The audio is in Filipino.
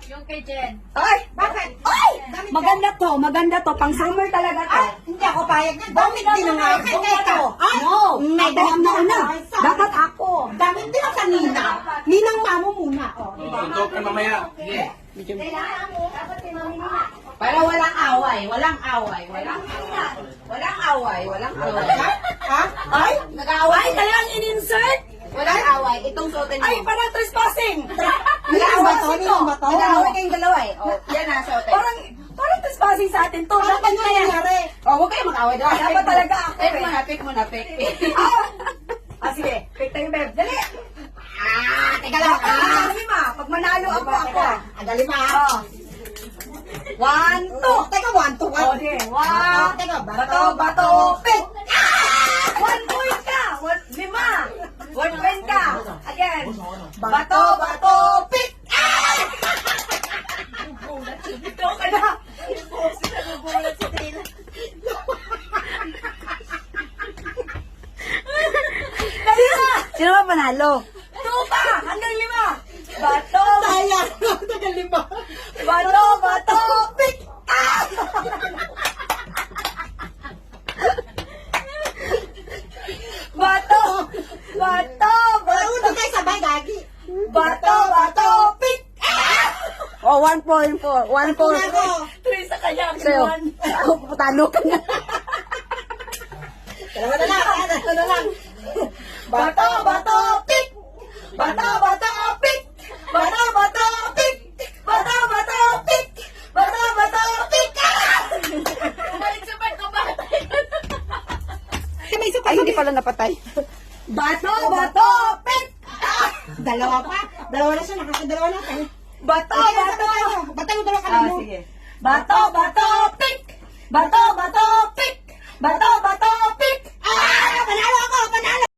Yung kay Jen. Ay! Bakit? Ay! Maganda to. Pang summer talaga to. Ay, hindi ako payag na. Damit din ang akin. Teka. Ay, No! may Dapat na una. Dapat ako. Damit din ang kanina. Ninang mamo muna. Oh, Tutok ka mamaya. Sige. Para walang away. Walang away. Walang away. ha? Ay! Nag-away na lang in-insert! Walang away. Itong suotin mo. Ay, parang trespassing! Ninang ba to? Ninang ba to? Nag-away kayong dalawa eh. Oh, yan na, suotin. Parang trespassing sa atin to. Ano Dapat ba kaya. nangyari? Oh, huwag kayo mag-away. Dapat talaga ako. Pick mo na. Sige. Pick tayo, Beb. Dali! Teka lang. Lima. Pag manalo ako. Agali pa. Oh. 1, 2. Teka, 1, 2, 1. Okay. 1. Teka, Bato, pick! 1 point ka! 5! 1 point ka! Again! Bato, pick! Ikaw ka na! Dali na! Sino ba panalo? 2 pa! Hanggang 5! Bato! Sayang. Teka, 5. Bato, pick! Bato, Hindi kayo sabay, gagi. bato, pick! Oh, 1.4. 1 point. Ako. 3 sa kanya, Sa'yo. 1. Ako, talo ka na. Dalawa na lang. Bato, pick! Bato, pick! Bato, pick! Bato, pick! Balik sa bed ko, batay! Ay, hindi pala napatay. Bato, pick! Dalawa pa. Dalawa na siya. Nakakadalawa na tayo. Bato, Batay mo dalawa ka Ah, mo. sige. Bato, pick! Bato,